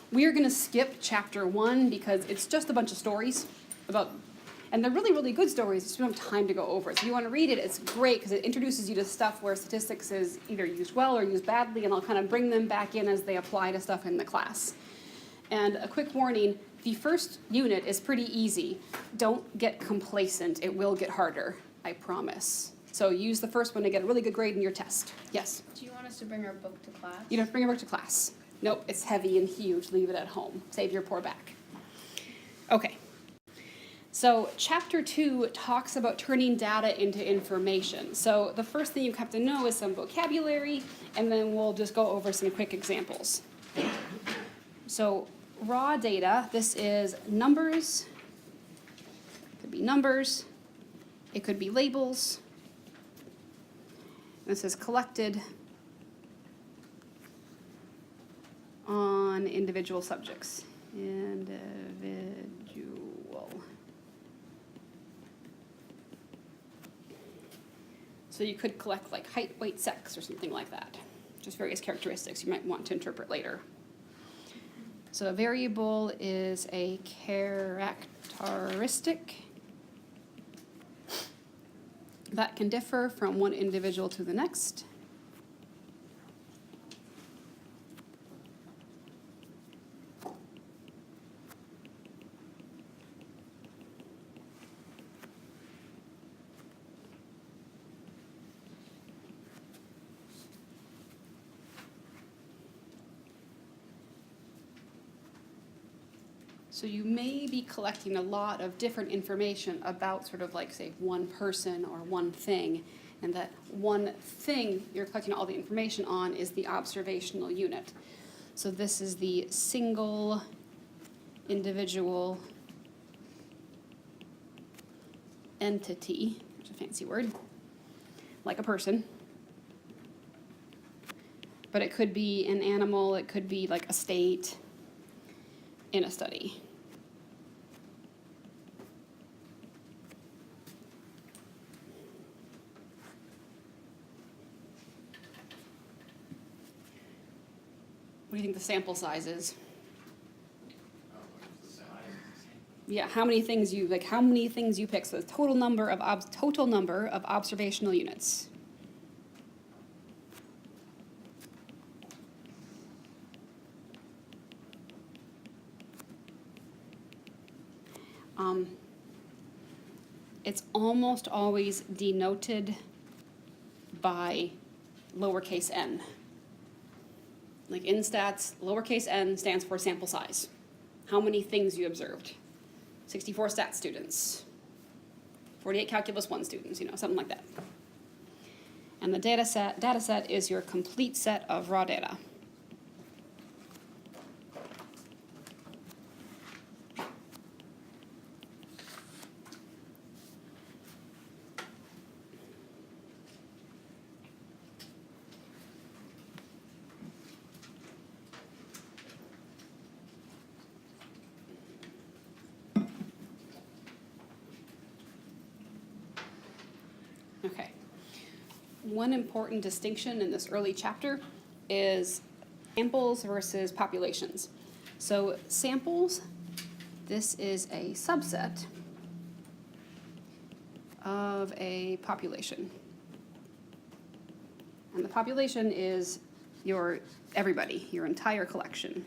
We are going to skip chapter 1 because it's just a bunch of stories about, and they're really, really good stories. Just don't have time to go over it. So if you want to read it, it's great because it introduces you to stuff where statistics is either used well or used badly, and I'll kind of bring them back in as they apply to stuff in the class. And a quick warning, the first unit is pretty easy. Don't get complacent. It will get harder, I promise. So use the first one to get a really good grade in your test. Yes? Do you want us to bring our book to class? You don't bring your book to class. Nope, it's heavy and huge. Leave it at home. Save your poor back. Okay. So chapter 2 talks about turning data into information. So the first thing you have to know is some vocabulary, and then we'll just go over some quick examples. So raw data, this is numbers. It could be numbers. It could be labels. This is collected on individual subjects. Individual. So you could collect like height, weight, sex, or something like that. Just various characteristics you might want to interpret later. So a variable is a characteristic that can differ from one individual to the next. So you may be collecting a lot of different information about sort of like, say, one person or one thing, and that one thing you're collecting all the information on is the observational unit. So this is the single individual entity, which is a fancy word, like a person. But it could be an animal, it could be like a state in a study. What do you think the sample size is? Yeah, how many things you pick? So the total number of observational units. It's almost always denoted by lowercase n. Like in stats, lowercase n stands for sample size. How many things you observed? 64 stats students, 48 calculus 1 students, something like that. And the data set is your complete set of raw data. Okay. One important distinction in this early chapter is samples versus populations. So samples, this is a subset of a population. And the population is everybody, your entire collection.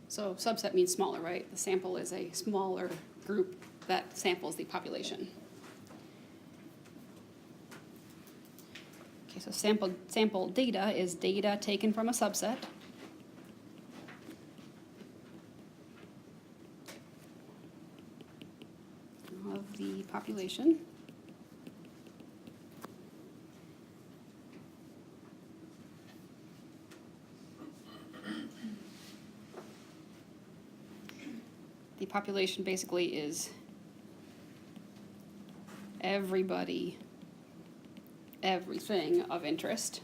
So subset means smaller, right? The sample is a smaller group that samples the population. Okay, so sample data is data taken from a subset. Of the population. The population basically is everybody, everything of interest.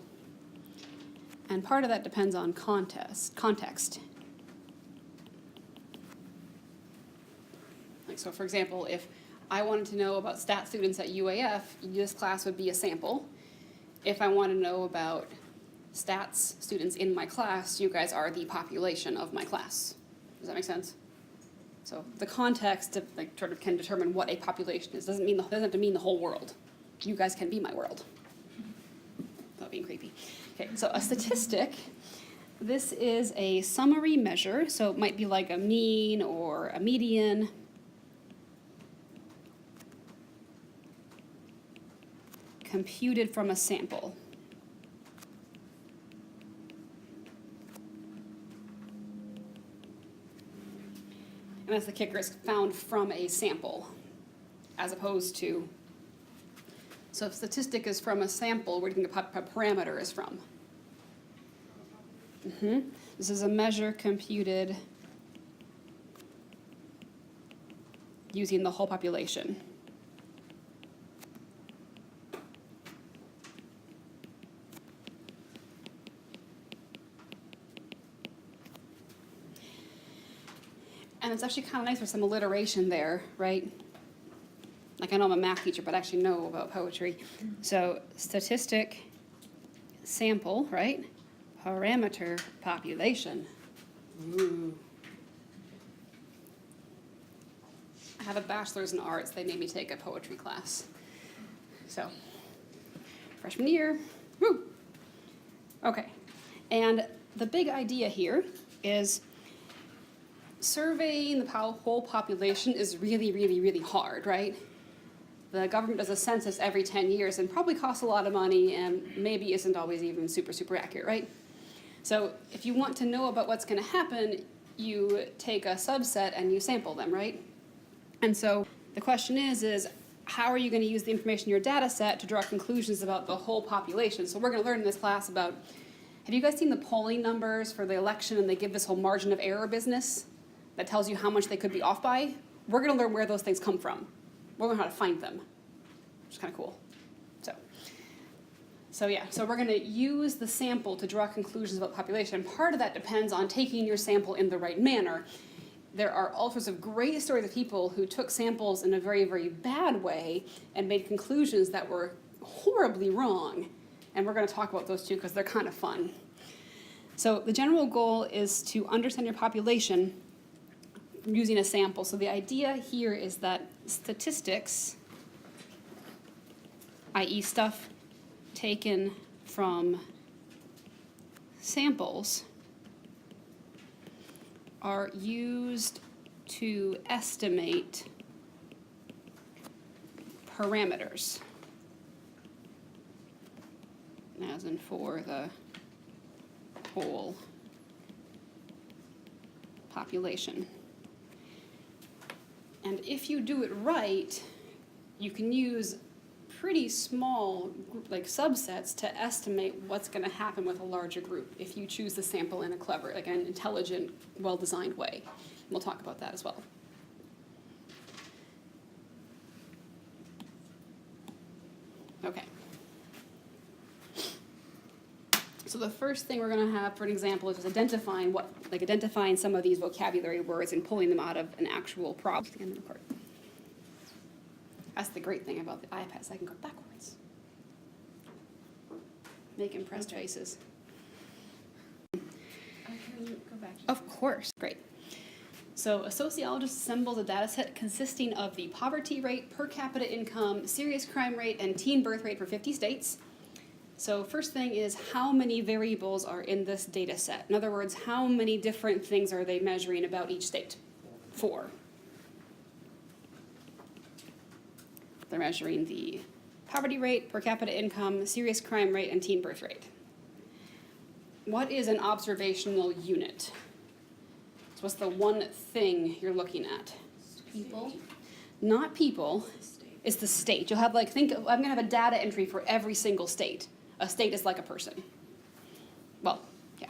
And part of that depends on context. Like, so for example, if I wanted to know about stat students at UAF, this class would be a sample. If I want to know about stats students in my class, you guys are the population of my class. Does that make sense? So the context of, like, sort of can determine what a population is. Doesn't have to mean the whole world. You guys can be my world. Without being creepy. Okay, so a statistic. This is a summary measure, so it might be like a mean or a median. Computed from a sample. And that's the kicker, is found from a sample, as opposed to, so if statistic is from a sample, where do you think a parameter is from? This is a measure computed using the whole population. And it's actually kind of nice for some alliteration there, right? Like, I know I'm a math teacher, but I actually know about poetry. So statistic, sample, right? Parameter, population. Ooh. I have a bachelor's in arts. They made me take a poetry class. So, freshman year, woo! Okay, and the big idea here is surveying the whole population is really, really, really hard, right? The government does a census every 10 years and probably costs a lot of money and maybe isn't always even super, super accurate, right? So if you want to know about what's going to happen, you take a subset and you sample them, right? And so the question is how are you going to use the information in your data set to draw conclusions about the whole population? So we're going to learn in this class about, have you guys seen the polling numbers for the election, and they give this whole margin of error business that tells you how much they could be off by? We're going to learn where those things come from. We'll learn how to find them, which is kind of cool. So we're going to use the sample to draw conclusions about the population. Part of that depends on taking your sample in the right manner. There are all sorts of great stories of people who took samples in a very, very bad way and made conclusions that were horribly wrong. And we're going to talk about those too because they're kind of fun. So the general goal is to understand your population using a sample. So the idea here is that statistics, i.e. stuff taken from samples, are used to estimate parameters, as in for the whole population. And if you do it right, you can use pretty small like subsets to estimate what's going to happen with a larger group if you choose the sample in a clever, like an intelligent, well-designed way. We'll talk about that as well. Okay. So the first thing we're going to have for an example is just identifying some of these vocabulary words and pulling them out of an actual problem. That's the great thing about the iPads. I can go backwards. Make impressed faces. Can you go back? Of course. Great. So a sociologist assembles a data set consisting of the poverty rate, per capita income, serious crime rate, and teen birth rate for 50 states. So first thing is, how many variables are in this data set? In other words, how many different things are they measuring about each state? 4. They're measuring the poverty rate, per capita income, serious crime rate, and teen birth rate. What is an observational unit? So what's the one thing you're looking at? People. Not people, it's the state. You'll have I'm gonna have a data entry for every single state. A state is like a person. Well, yeah.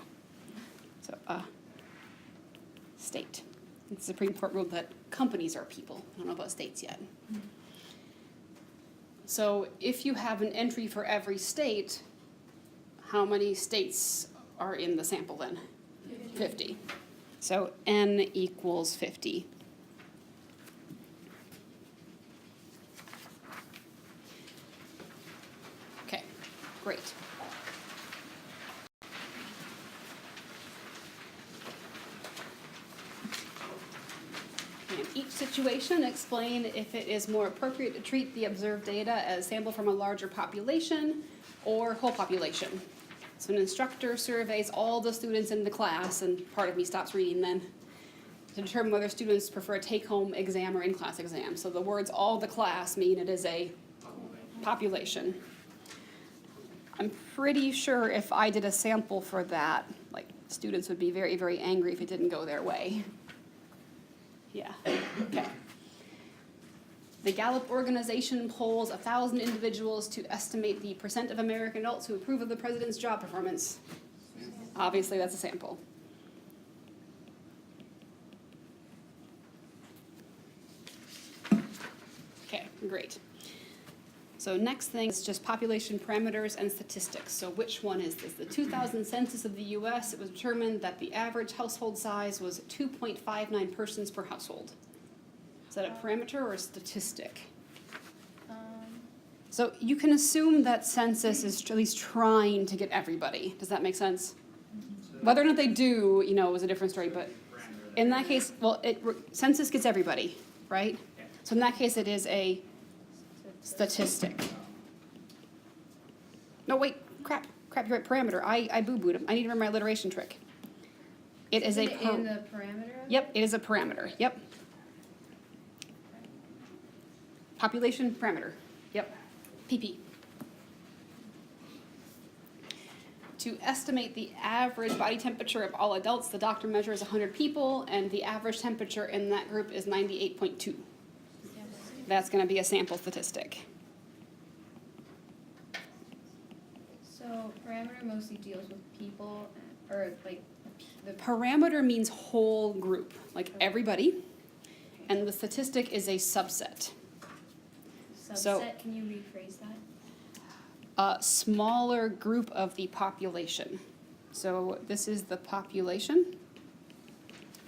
So, state. It's the Supreme Court ruled that companies are people. I don't know about states yet. So if you have an entry for every state, how many states are in the sample then? 50. So n equals 50. great. In each situation, explain if it is more appropriate to treat the observed data as sample from a larger population or whole population. So an instructor surveys all the students in the class, and part of me stops reading then, to determine whether students prefer a take-home exam or in-class exam. So the words all the class mean it is a population. I'm pretty sure if I did a sample for that, like, students would be very, very angry if it didn't go their way. Yeah, okay. The Gallup organization polls 1,000 individuals to estimate the percent of American adults who approve of the president's job performance. Obviously, that's a sample. Okay, great. So next thing is just population parameters and statistics. So which one is this? The 2000 census of the US, it was determined that the average household size was 2.59 persons per household. Is that a parameter or a statistic? So you can assume that census is at least trying to get everybody. Does that make sense? Whether or not they do, you know, is a different story, but in that case, well, census gets everybody, right? So in that case, it is a statistic. No, wait, crap, you're right, parameter. I boo-booed. I need to remember my alliteration trick. It is in the parameter? Yep, it is a parameter, yep. Population parameter, yep, PP. To estimate the average body temperature of all adults, the doctor measures 100 people, and the average temperature in that group is 98.2. That's going to be a sample statistic. So parameter mostly deals with people, or like the Parameter means whole group, like Okay. everybody, and the statistic is a subset. subset. So- Can you rephrase that? A smaller group of the population. So this is the population.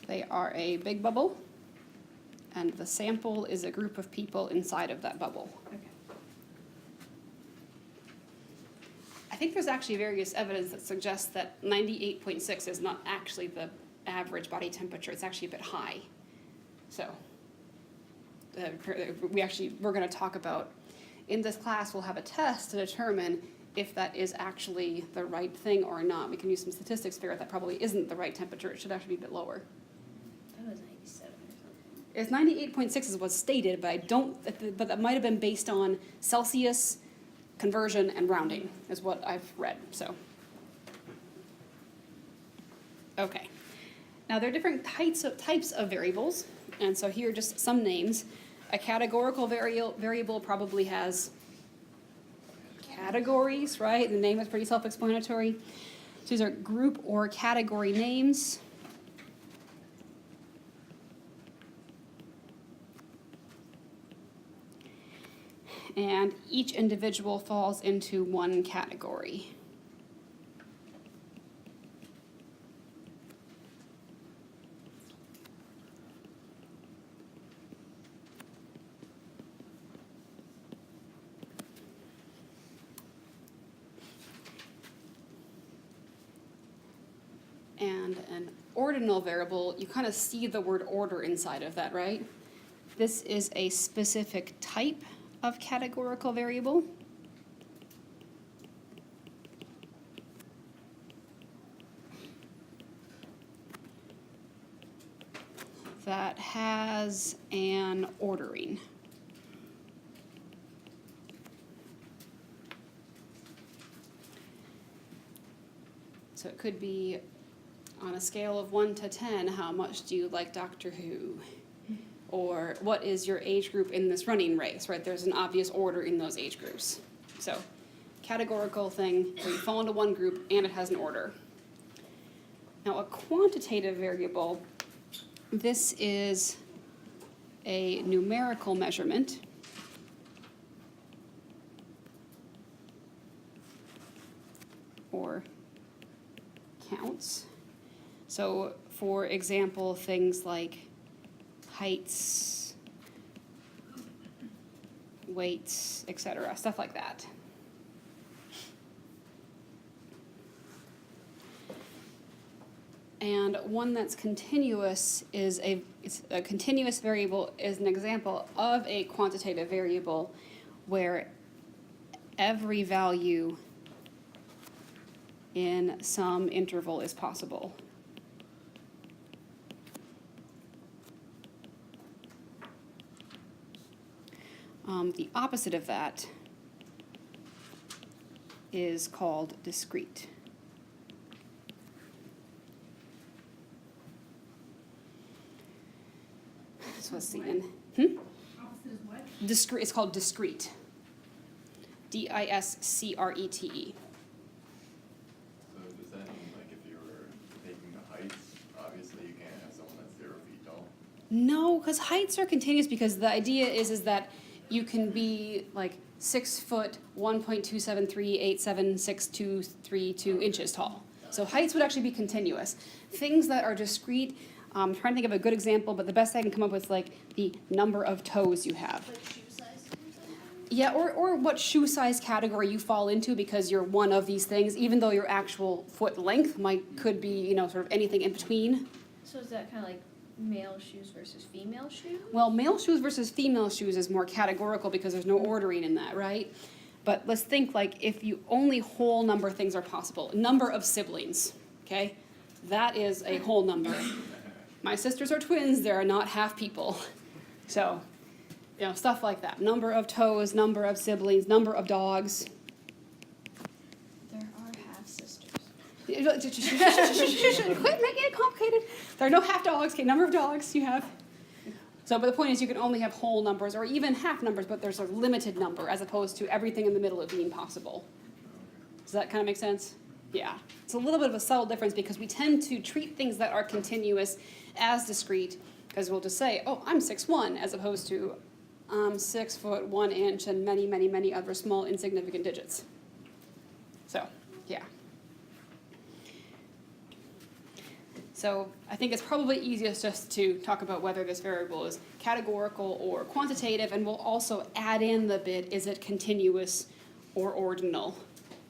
They are a big bubble, and the sample is a group of people inside of that bubble. Okay. I think there's actually various evidence that suggests that 98.6 is not actually the average body temperature. It's actually a bit high. So we're going to talk about, in this class, we'll have a test to determine if that is actually the right thing or not. We can use some statistics to figure out that probably isn't the right temperature. It should actually be a bit lower. That was 97 or something. It's 98.6 is what's stated, but that might have been based on Celsius, conversion, and rounding, is what I've read, so. Okay. Now, there are different types of variables, and so here are just some names. A categorical variable probably has categories, right? The name is pretty self-explanatory. So these are group or category names. And each individual falls into one category. And an ordinal variable, you kind of see the word order inside of that, right? This is a specific type of categorical variable. That has an ordering. So it could be on a scale of 1 to 10, how much do you like Doctor Who? Or what is your age group in this running race, right? There's an obvious order in those age groups. So categorical thing where you fall into one group and it has an order. Now a quantitative variable, this is a numerical measurement. Or counts. So for example, things like heights, weights, etc., stuff like that. And one that's continuous is it's a continuous variable is an example of a quantitative variable where every value in some interval is possible. The opposite of that is called discrete. So let's see. Opposite is what? Discrete. It's called discrete. discrete. So does that mean like if you were taking the heights, obviously you can't have someone that's 0 feet tall? No, because heights are continuous because the idea is that you can be like 6 foot 1.273876232 inches tall. So heights would actually be continuous. Things that are discrete, I'm trying to think of a good example, but the best I can come up with is like the number of toes you have. Like shoe size or something? Yeah, or what shoe size category you fall into because you're one of these things, even though your actual foot length could be, sort of anything in between. So is that kind of like male shoes versus female shoes? Well, male shoes versus female shoes is more categorical because there's no ordering in that, right? But let's think like if you only whole number things are possible. Number of siblings, okay? That is a whole number. My sisters are twins, they are not half people. So, stuff like that. Number of toes, number of siblings, number of dogs. There are half sisters. Quit making it complicated. There are no half dogs, okay, number of dogs you have. So, but the point is you can only have whole numbers or even half numbers, but there's a limited number as opposed to everything in the middle of being possible. Does that kind of make sense? Yeah. It's a little bit of a subtle difference because we tend to treat things that are continuous as discrete because we'll just say, oh, I'm 6'1", as opposed to I'm 6 foot 1 inch and many, many, many other small insignificant digits. So, yeah. So I think it's probably easiest just to talk about whether this variable is categorical or quantitative, and we'll also add in the bit, is it continuous or ordinal?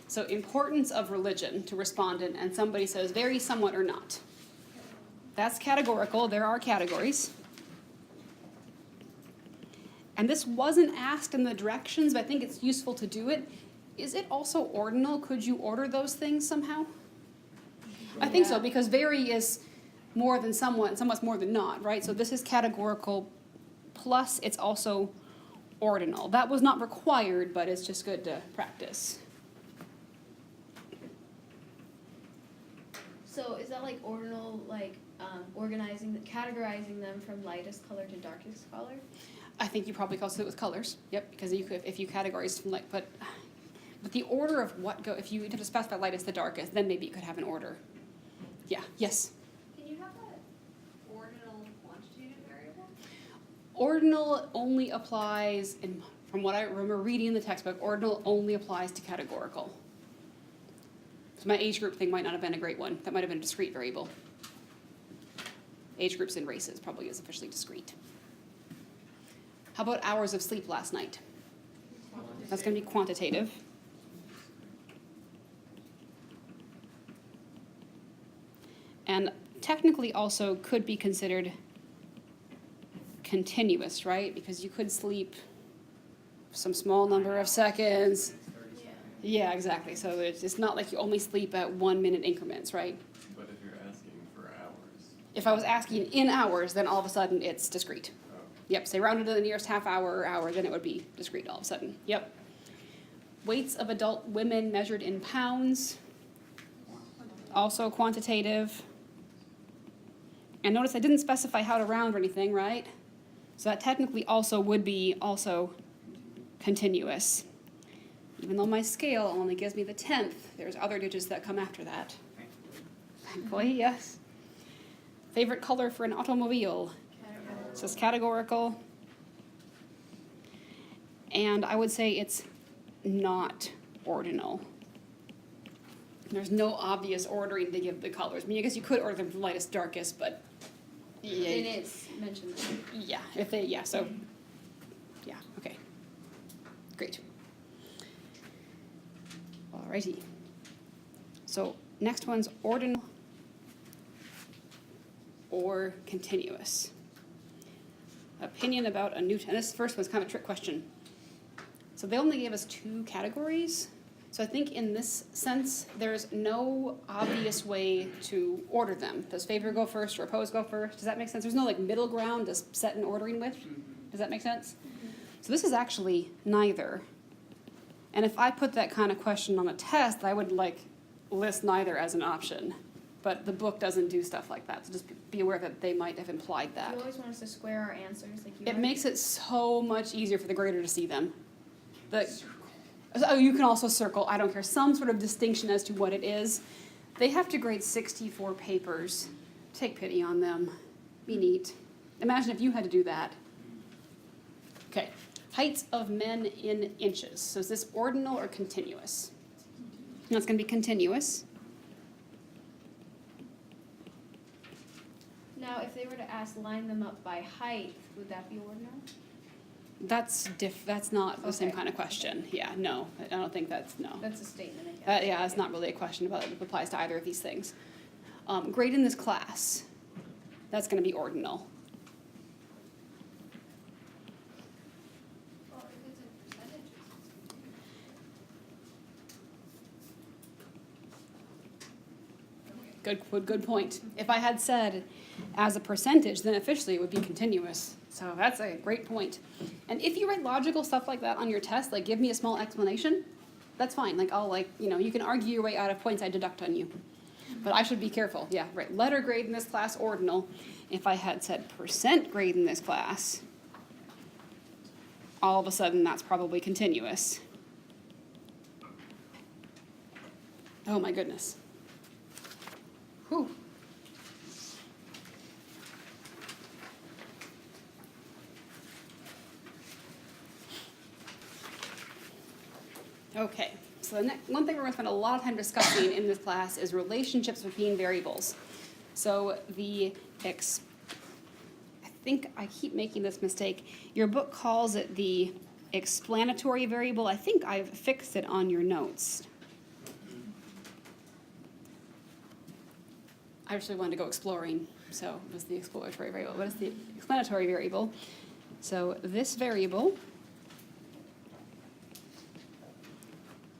So importance of religion to respondent, and somebody says very, somewhat, or not. That's categorical, there are categories. And this wasn't asked in the directions, but I think it's useful to do it. Is it also ordinal? Could you order those things somehow? I think so, because very is more than somewhat, and somewhat's more than not, right? So this is categorical, plus it's also ordinal. That was not required, but it's just good to practice. So is that like ordinal, like categorizing them from lightest color to darkest color? I think you probably also do it with colors. Yep, because you could, if you categorize from but the order of what go, if you have to specify lightest to darkest, then maybe you could have an order. Yeah, yes? Can you have that ordinal quantitative variable? Ordinal only applies, from what I remember reading in the textbook, ordinal only applies to categorical. So my age group thing might not have been a great one. That might have been a discrete variable. Age groups and races probably is officially discrete. How about hours of sleep last night? That's going to be quantitative. And technically also could be considered continuous, right? Because you could sleep some small number of seconds. Yeah. Yeah, exactly. So it's not like you only sleep at 1 minute increments, right? But if you're asking for hours. If I was asking in hours, then all of a sudden it's discrete. Oh, Yep, say rounded to the nearest half hour or hour, then it would be discrete all of a sudden. Yep. Weights of adult women measured in pounds, also quantitative. And notice I didn't specify how to round or anything, right? So that technically also would be also continuous. Even though my scale only gives me the 10th, there's other digits that come after that. Thankfully, yes. Favorite color for an automobile? So it's categorical. And I would say it's not ordinal. There's no obvious ordering to give the colors. I mean, I guess you could order them from lightest, darkest, but yeah. It is mentioned there. Yeah, so, yeah, okay. Great. Alrighty. So next one's ordinal. or continuous? Opinion about a new test. This first one's kind of a trick question. So they only gave us 2 categories. So I think in this sense, there's no obvious way to order them. Does favor go first or oppose go first? Does that make sense? There's no like middle ground to set an ordering with. Does that make sense? So this is actually neither. And if I put that kind of question on a test, I would like list neither as an option. But the book doesn't do stuff like that. So just be aware that they might have implied that. You always want us to square our answers, like you. It makes it so much easier for the grader to see them. Oh, you can also circle, I don't care, some sort of distinction as to what it is. They have to grade 64 papers. Take pity on them. Be neat. Imagine if you had to do that. Okay, heights of men in inches. So is this ordinal or continuous? That's going to be continuous. Now, if they were to ask line them up by height, would that be ordinal? That's not the same Okay. kind of question. Yeah, no, I don't think that's, no. That's a statement, I guess. Yeah, it's not really a question about it applies to either of these things. Grade in this class, that's going to be ordinal. Well, if it's in percentages, Good point. If I had said as a percentage, then officially it would be continuous. So that's a great point. And if you write logical stuff like that on your test, like give me a small explanation, that's fine. Like I'll you can argue your way out of points I deduct on you. But I should be careful. Yeah, right. Letter grade in this class, ordinal. If I had said percent grade in this class, all of a sudden that's probably continuous. Oh my goodness. Whew. Okay, so the next one thing we're going to spend a lot of time discussing in this class is relationships between variables. So I think I keep making this mistake. Your book calls it the explanatory variable. I think I've fixed it on your notes. I actually wanted to go exploring, so it was the exploratory variable. What is the explanatory variable? So this variable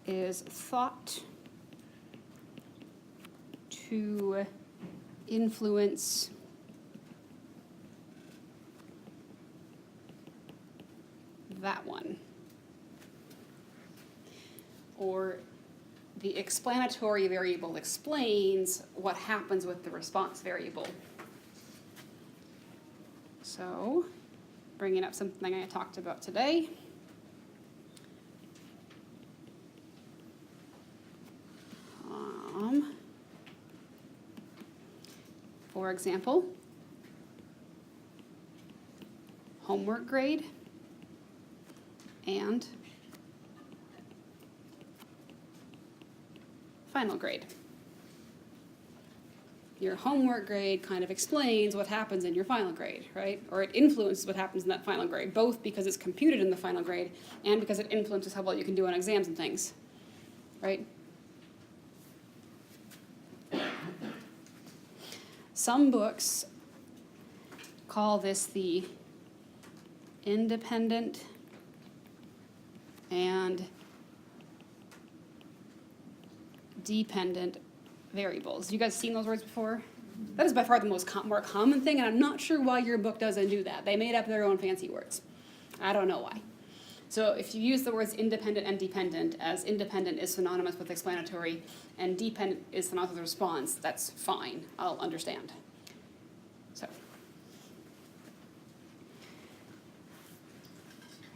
is thought to influence that one. Or the explanatory variable explains what happens with the response variable. So, bringing up something I talked about today. For example, homework grade and final grade. Your homework grade kind of explains what happens in your final grade, right? Or it influences what happens in that final grade, both because it's computed in the final grade and because it influences how well you can do on exams and things, right? Some books call this the independent and dependent variables. You guys seen those words before? That is by far the more common thing, and I'm not sure why your book doesn't do that. They made up their own fancy words. I don't know why. So if you use the words independent and dependent, as independent is synonymous with explanatory and dependent is synonymous with response, that's fine. I'll understand. So,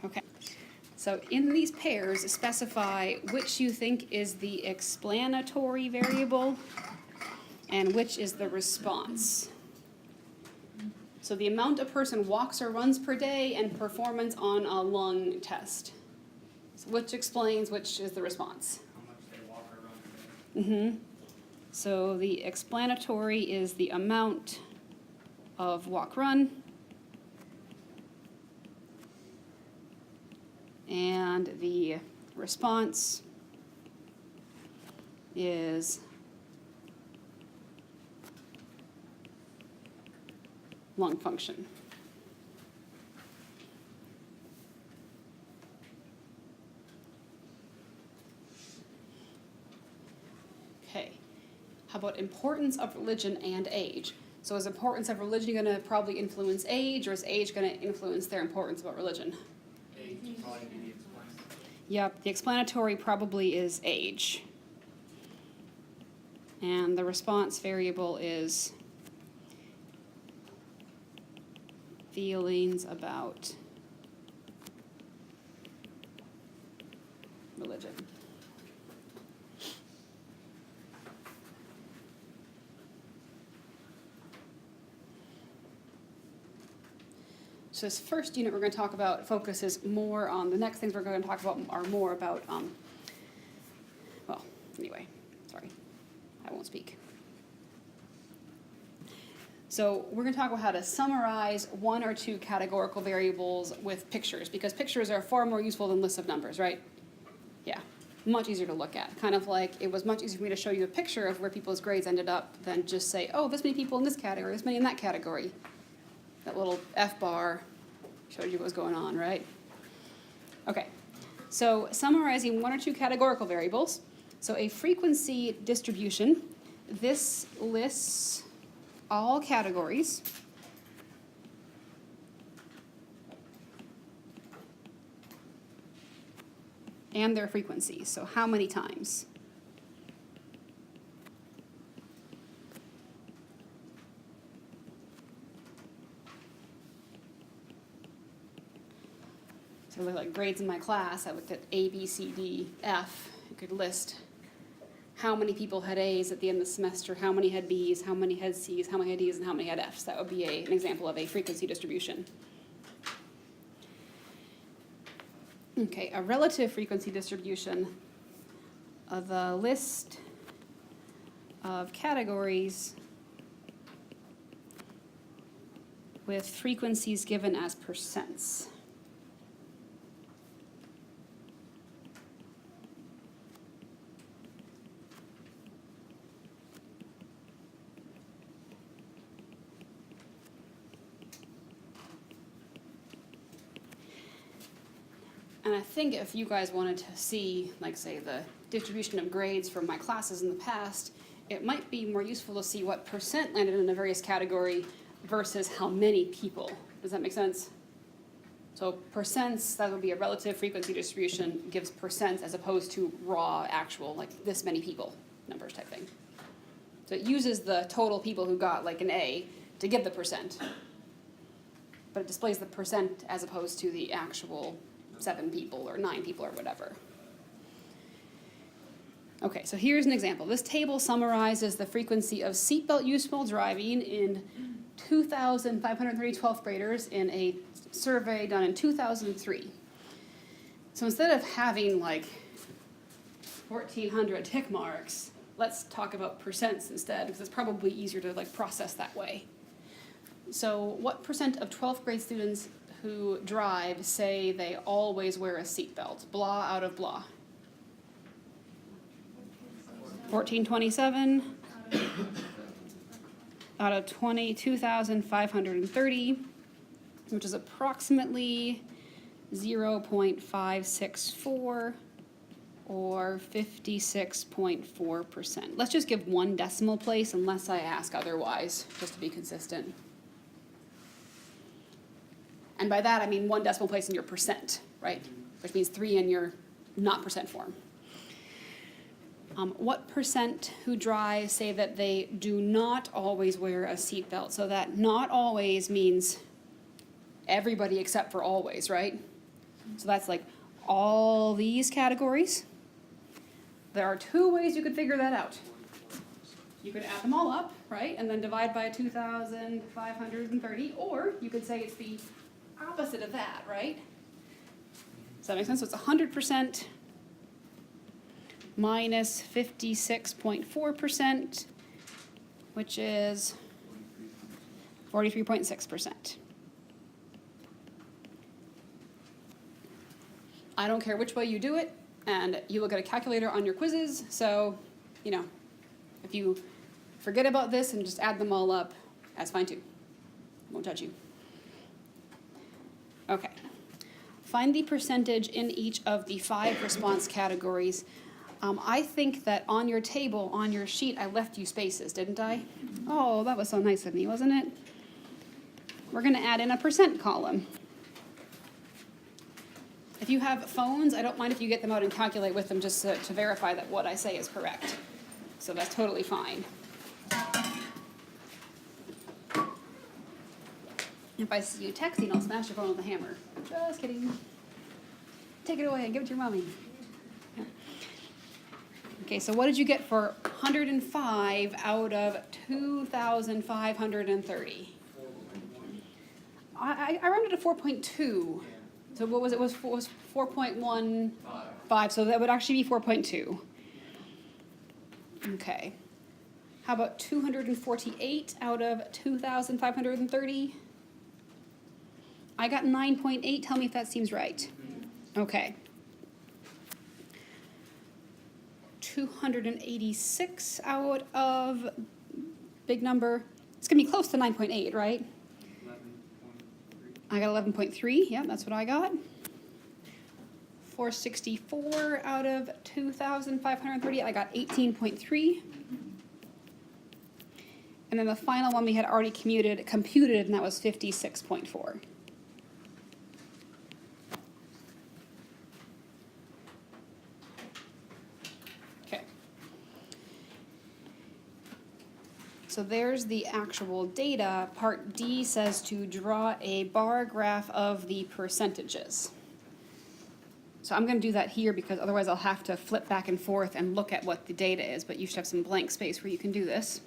okay. So in these pairs, specify which you think is the explanatory variable and which is the response. So the amount a person walks or runs per day and performance on a lung test. So which explains which is the response. How much they walk or run a day. Mm-hmm. So the explanatory is the amount of walk-run. And the response is lung function. Okay, how about importance of religion and age? So is importance of religion going to probably influence age, or is age going to influence their importance about religion? Age would probably be the explainer. Yep, the explanatory probably is age. And the response variable is feelings about religion. So this first unit we're going to talk about focuses more on, the next things we're going to talk about are more about, well, anyway, sorry, I won't speak. So we're going to talk about how to summarize one or two categorical variables with pictures, because pictures are far more useful than lists of numbers, right? Yeah, much easier to look at. Kind of like it was much easier for me to show you a picture of where people's grades ended up than just say, oh, this many people in this category, this many in that category. That little F bar showed you what was going on, right? Okay, so summarizing one or two categorical variables. So a frequency distribution, this lists all categories and their frequencies, so how many times. So I looked like grades in my class, I looked at A, B, C, D, F. You could list how many people had A's at the end of the semester, how many had B's, how many had C's, how many had D's, and how many had F's. That would be an example of a frequency distribution. Okay, a relative frequency distribution of the list of categories with frequencies given as percents. And I think if you guys wanted to see, like, say, the distribution of grades from my classes in the past, it might be more useful to see what percent landed in a various category versus how many people. Does that make sense? So percents, that would be a relative frequency distribution, gives percents as opposed to raw, actual, like this many people numbers type thing. So it uses the total people who got like an A to give the percent. But it displays the percent as opposed to the actual 7 people or 9 people or whatever. Okay, so here's an example. This table summarizes the frequency of seatbelt use while driving in 2,530 12th graders in a survey done in 2003. So instead of having like 1,400 tick marks, let's talk about percents instead, because it's probably easier to like process that way. So what percent of 12th grade students who drive say they always wear a seatbelt? Blah out of blah. 1427 out of 22,530, which is approximately 0.564 or 56.4%. Let's just give one decimal place unless I ask otherwise, just to be consistent. And by that, I mean one decimal place in your percent, right? Which means 3 in your not percent form. What percent who drive say that they do not always wear a seatbelt? So that not always means everybody except for always, right? So that's like all these categories. There are 2 ways you could figure that out. You could add them all up, right? And then divide by 2,530, or you could say it's the opposite of that, right? Does that make sense? So it's 100% minus 56.4%, which is 43.6%. I don't care which way you do it, and you will get a calculator on your quizzes, so, you know, if you forget about this and just add them all up, that's fine too. Won't judge you. Okay. Find the percentage in each of the 5 response categories. I think that on your table, on your sheet, I left you spaces, didn't I? Oh, that was so nice of me, wasn't it? We're going to add in a percent column. If you have phones, I don't mind if you get them out and calculate with them just to verify that what I say is correct. So that's totally fine. If I see you texting, I'll smash your phone with a hammer. Just kidding. Take it away and give it to your mommy. Okay, so what did you get for 105 out of 2,530? I rounded to 4.2. So what was it? Was 4.15. So that would actually be 4.2. Okay. How about 248 out of 2,530? I got 9.8. Tell me if that seems right. Okay. 286 out of big number. It's going to be close to 9.8, right? 11.3. I got 11.3. Yeah, that's what I got. 464 out of 2,530. I got 18.3. And then the final one we had already computed, and that was 56.4. Okay. So there's the actual data. Part D says to draw a bar graph of the percentages. So I'm going to do that here because otherwise I'll have to flip back and forth and look at what the data is, but you should have some blank space where you can do this.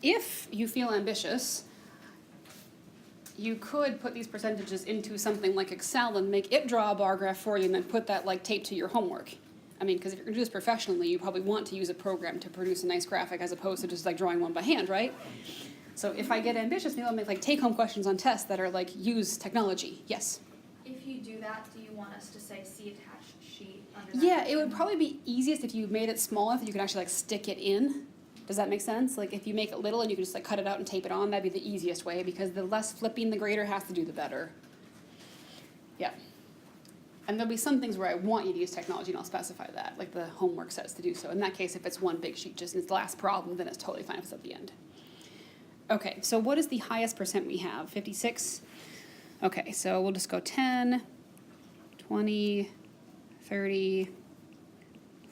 If you feel ambitious, you could put these percentages into something like Excel and make it draw a bar graph for you and then put that like taped to your homework. I mean, because if you're going to do this professionally, you probably want to use a program to produce a nice graphic as opposed to just like drawing one by hand, right? So if I get ambitious, maybe I'll make like take-home questions on tests that are like use technology. Yes? If you do that, do you want us to say see attached sheet under that? Yeah, it would probably be easiest if you made it small enough that you could actually like stick it in. Does that make sense? Like if you make it little and you can just like cut it out and tape it on, that'd be the easiest way because the less flipping the grader has to do, the better. Yeah. And there'll be some things where I want you to use technology and I'll specify that, like the homework says to do so. In that case, if it's one big sheet just and it's the last problem, then it's totally fine if it's at the end. Okay, so what is the highest percent we have? 56? Okay, so we'll just go 10, 20, 30,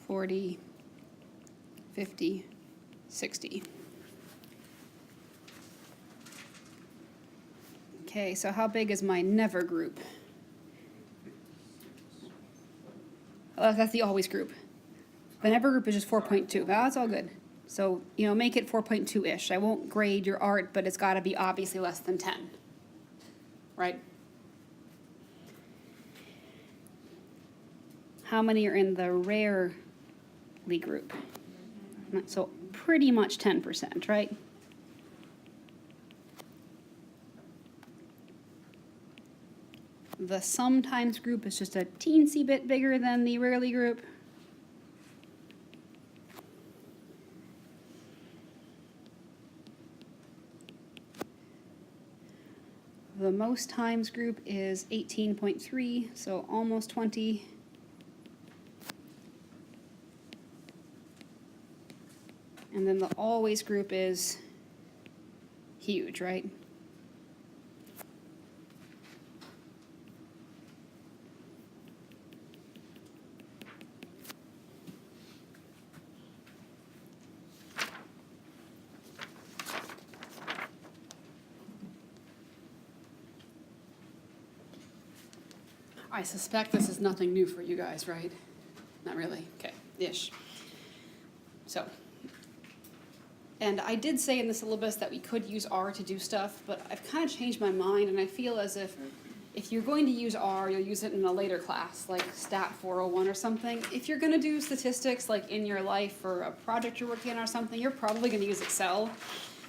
40, 50, 60. Okay, so how big is my never group? Oh, that's the always group. The never group is just 4.2. That's all good. So, you know, make it 4.2-ish. I won't grade your art, but it's got to be obviously less than 10. Right? How many are in the rarely group? So pretty much 10%, right? The sometimes group is just a teensy bit bigger than the rarely group. The most times group is 18.3, so almost 20. And then the always group is huge, right? I suspect this is nothing new for you guys, right? Not really? Okay, ish. So, and I did say in the syllabus that we could use R to do stuff, but I've kind of changed my mind, and I feel as if you're going to use R, you'll use it in a later class, like Stat 401 or something. If you're going to do statistics, like in your life or a project you're working on or something, you're probably going to use Excel.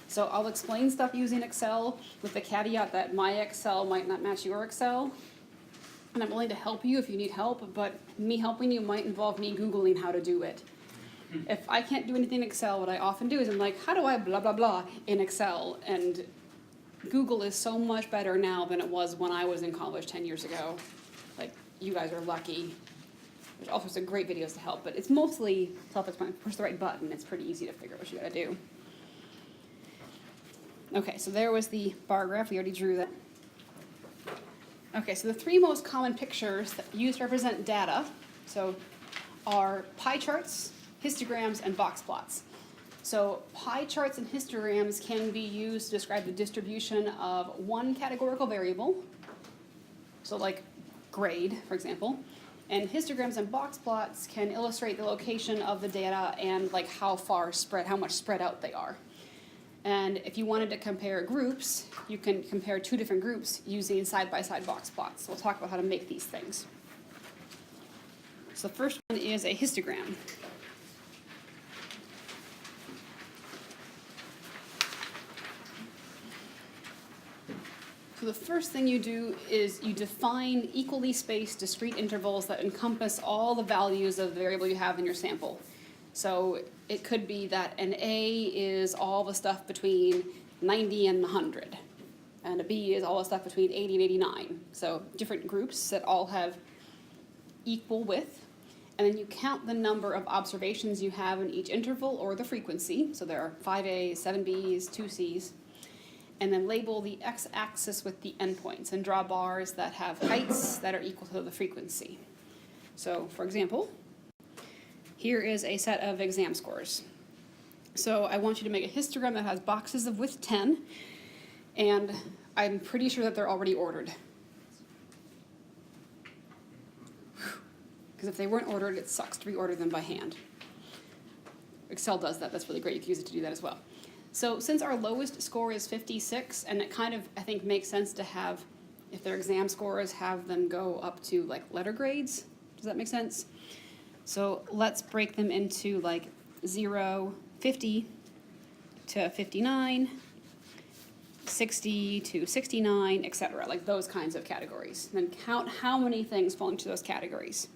So I'll explain stuff using Excel with the caveat that my Excel might not match your Excel. And I'm willing to help you if you need help, but me helping you might involve me Googling how to do it. If I can't do anything in Excel, what I often do is I'm like, how do I blah, blah, blah in Excel? And Google is so much better now than it was when I was in college 10 years ago. Like, you guys are lucky. There's all sorts of great videos to help, but it's mostly self-explanatory. Push the right button, it's pretty easy to figure out what you gotta do. Okay, so there was the bar graph, we already drew that. Okay, so the three most common pictures that used to represent data, so are pie charts, histograms, and box plots. So pie charts and histograms can be used to describe the distribution of one categorical variable, so like grade, for example. And histograms and box plots can illustrate the location of the data and like how much spread out they are. And if you wanted to compare groups, you can compare two different groups using side-by-side box plots. We'll talk about how to make these things. So the first one is a histogram. So the first thing you do is you define equally spaced discrete intervals that encompass all the values of the variable you have in your sample. So it could be that an A is all the stuff between 90 and 100, and a B is all the stuff between 80 and 89. So different groups that all have equal width. And then you count the number of observations you have in each interval or the frequency. So there are 5 A's, 7 B's, 2 C's. And then label the x-axis with the endpoints and draw bars that have heights that are equal to the frequency. So, for example, here is a set of exam scores. So I want you to make a histogram that has boxes of width 10, and I'm pretty sure that they're already ordered. Because if they weren't ordered, it sucks to reorder them by hand. Excel does that, that's really great, you can use it to do that as well. So since our lowest score is 56, and it kind of, I think, makes sense to have, if their exam scores, have them go up to like letter grades. Does that make sense? So let's break them into like 0, 50 to 59, 60 to 69, etc. Like those kinds of categories. Then count how many things fall into those categories.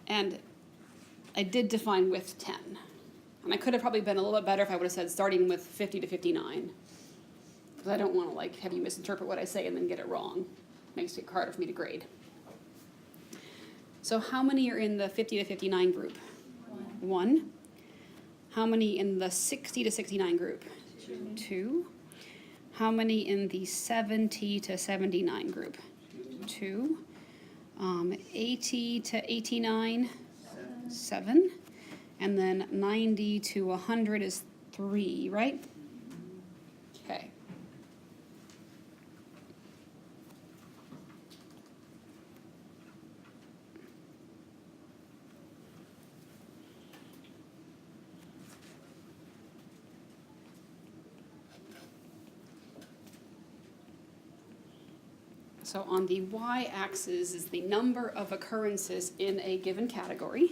And I did define width 10. And I could have probably been a little bit better if I would have said starting with 50 to 59. Because I don't want to like have you misinterpret what I say and then get it wrong. Makes it harder for me to grade. So how many are in the 50 to 59 group? One. How many in the 60 to 69 group? Two. How many in the 70 to 79 group? Two. 80 to 89? Seven. And then 90 to 100 is 3, right? Okay. So on the y-axis is the number of occurrences in a given category.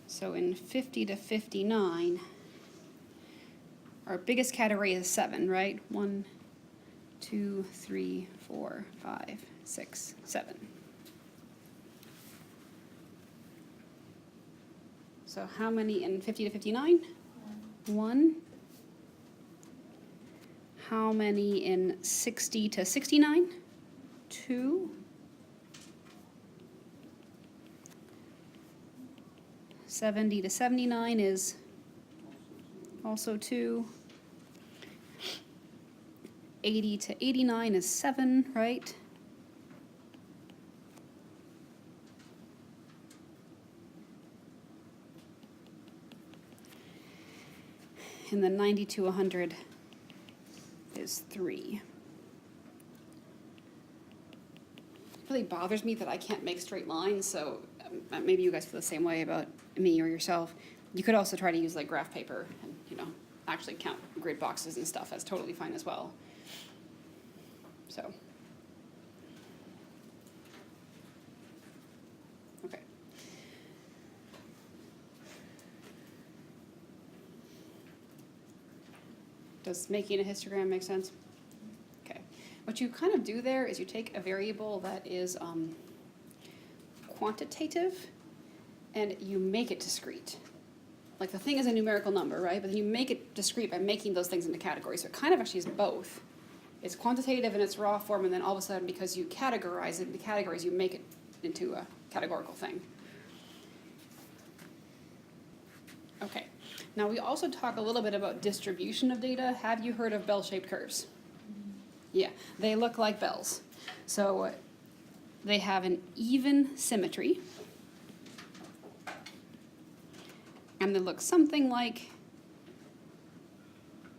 So in 50 to 59, our biggest category is 7, right? 1, 2, 3, 4, 5, 6, 7. So how many in 50 to 59? 1. How many in 60 to 69? 2. 70 to 79 is also 2. 80 to 89 is 7, right? And then 90 to 100 is 3. It really bothers me that I can't make straight lines, so maybe you guys feel the same way about me or yourself. You could also try to use like graph paper and, actually count grid boxes and stuff. That's totally fine as well. So, okay. Does making a histogram make sense? Okay. What you kind of do there is you take a variable that is quantitative and you make it discrete. Like the thing is a numerical number, right? But then you make it discrete by making those things into categories. So it kind of actually is both. It's quantitative in its raw form, and then all of a sudden, because you categorize it into categories, you make it into a categorical thing. Okay. Now we also talk a little bit about distribution of data. Have you heard of bell-shaped curves? Yeah, they look like bells. So they have an even symmetry. And they look something like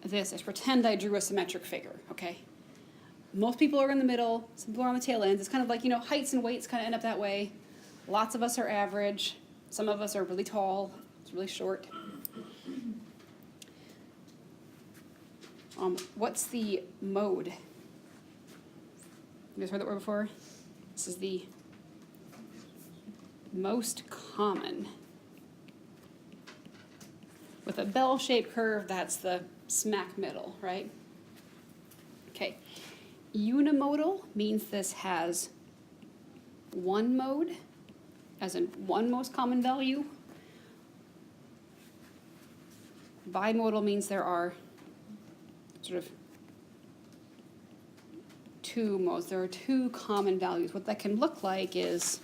this. Let's pretend I drew a symmetric figure, okay? Most people are in the middle, some people are on the tail ends. It's kind of like, heights and weights kind of end up that way. Lots of us are average. Some of us are really tall, it's really short. What's the mode? You guys heard that word before? This is the most common. With a bell-shaped curve, that's the smack middle, right? Okay. Unimodal means this has one mode, as in one most common value. Bimodal means there are sort of two modes. There are two common values. What that can look like is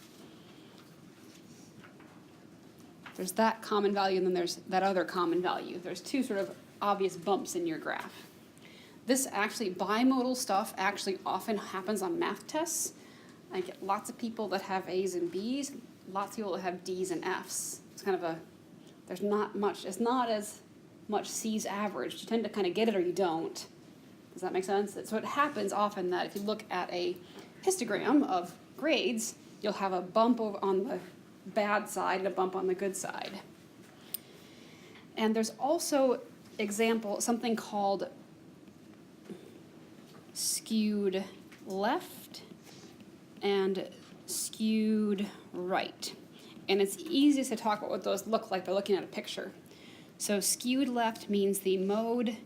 there's that common value and then there's that other common value. There's two sort of obvious bumps in your graph. This actually, bimodal stuff actually often happens on math tests. I get lots of people that have A's and B's, lots of people that have D's and F's. It's kind of there's not much, it's not as much C's average. You tend to kind of get it or you don't. Does that make sense? So it happens often that if you look at a histogram of grades, you'll have a bump on the bad side and a bump on the good side. And there's also something called skewed left and skewed right. And it's easiest to talk about what those look like by looking at a picture. So skewed left means the mode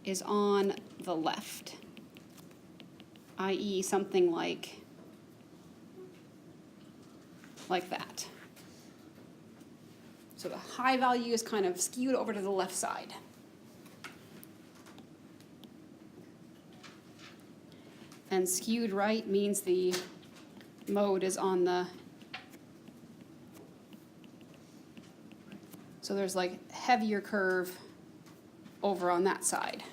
is on the left, i.e. something like that. So the high value is kind of skewed over to the left side. And skewed right means the mode is on the, so there's like heavier curve over on that side.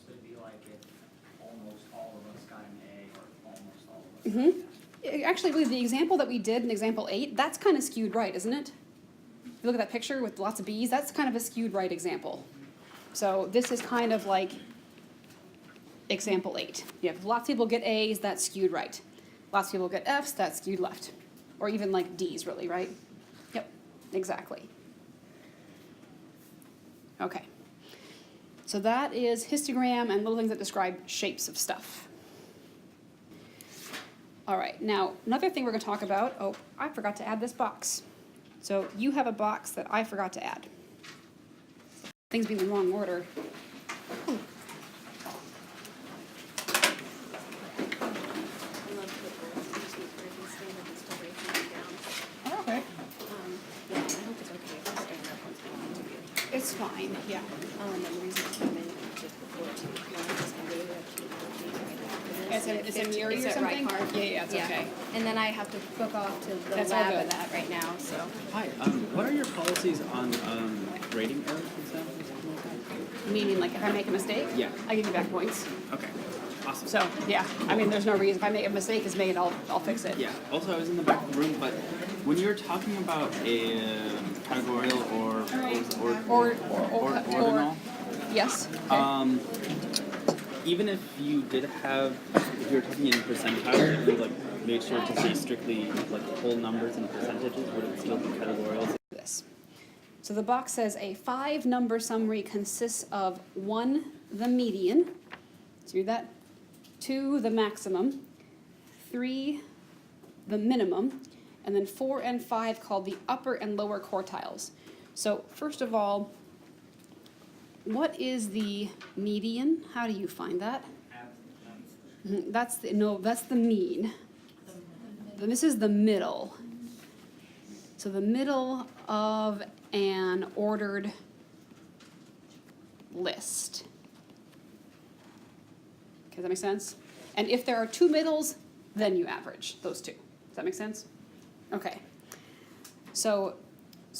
So it'd be like if almost all of us got an A or almost all of us got an F. Actually, the example that we did in example 8, that's kind of skewed right, isn't it? If you look at that picture with lots of B's, that's kind of a skewed right example. So this is kind of like example 8. You have lots of people get A's, that's skewed right. Lots of people get F's, that's skewed left. Or even like D's, really, right? Yep, exactly. Okay. So that is histogram and little things that describe shapes of stuff. All right, now another thing we're going to talk about, oh, I forgot to add this box. So you have a box that I forgot to add. Things being in the wrong order. Okay. Yeah, I hope it's okay if I stand up once I want to be. It's fine, yeah. And the reason I came in just before too, I just kind of really have to It's a mirror or something? Yeah, it's okay. And then I have to book off to the That's all lab good. and that right now, so. Hi, what are your policies on rating errors and stuff? Meaning, like, if I make a mistake? Yeah. I give you back points. Okay, awesome. So, yeah, I mean, there's no reason. If I make a mistake is made, I'll fix it. Yeah, also I was in the back of the room, but when you were talking about a categorical or ordinal, Yes. Okay. even if you did have, if you were talking in percentiles, if you like made sure to say strictly like whole numbers and percentages, would it still be categorical? This. So the box says a 5-number summary consists of 1, the median, so you're that, 2, the maximum, 3, the minimum, and then 4 and 5 called the upper and lower quartiles. So first of all, what is the median? How do you find that? That's the mean. this is the middle. So the middle of an ordered list. Okay, does that make sense? And if there are two middles, then you average those two. Does that make sense? Okay. So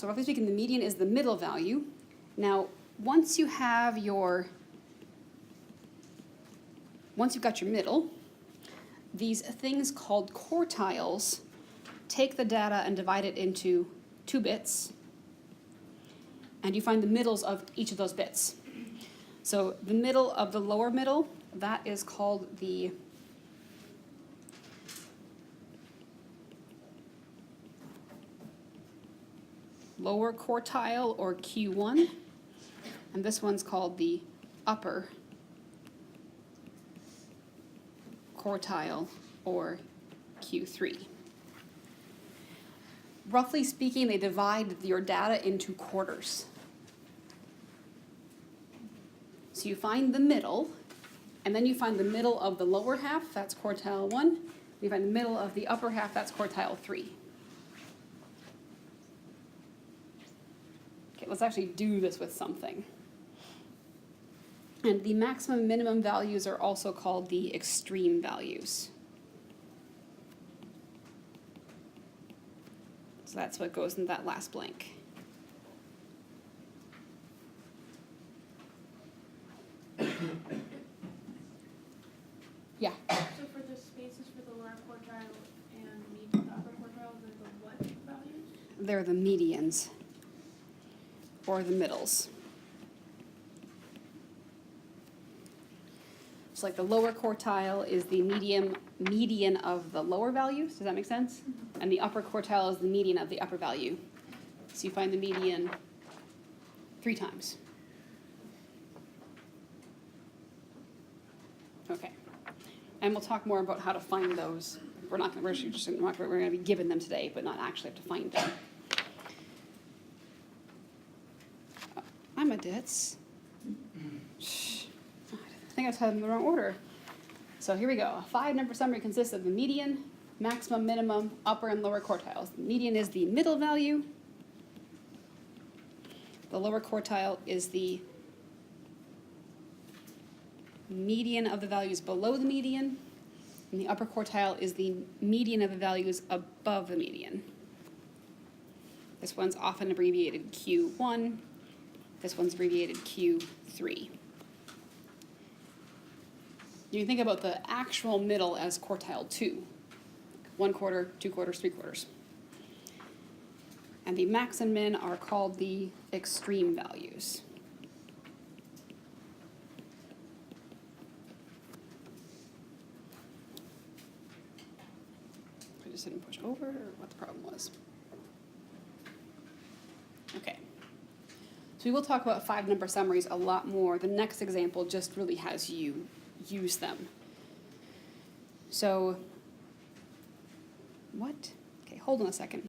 roughly speaking, the median is the middle value. Now, once you've got your middle, these things called quartiles take the data and divide it into 2 bits, and you find the middles of each of those bits. So the middle of the lower middle, that is called the lower quartile, or Q1, and this one's called the upper quartile, or Q3. Roughly speaking, they divide your data into quarters. So you find the middle, and then you find the middle of the lower half, that's quartile 1. You find the middle of the upper half, that's quartile 3. Okay, let's actually do this with something. And the maximum and minimum values are also called the extreme values. So that's what goes in that last blank. Yeah. So for the spaces for the lower quartile and the upper quartile, they're the what values? They're the medians, or the middles. So like the lower quartile is the median of the lower values, does that make sense? And the upper quartile is the median of the upper value. So you find the median 3 times. Okay. And we'll talk more about how to find those. We're going to be given them today, but not actually have to find them. I'm a ditz. I think I had them in the wrong order. So here we go. A 5-number summary consists of the median, maximum, minimum, upper and lower quartiles. The median is the middle value. The lower quartile is the median of the values below the median. And the upper quartile is the median of the values above the median. This one's often abbreviated Q1. This one's abbreviated Q3. You can think about the actual middle as quartile 2. 1 quarter, 2 quarters, 3 quarters. And the max and min are called the extreme values. I just didn't push over, or what the problem was. Okay. So we will talk about 5-number summaries a lot more. The next example just really has you use them. So, what? Okay, hold on a second.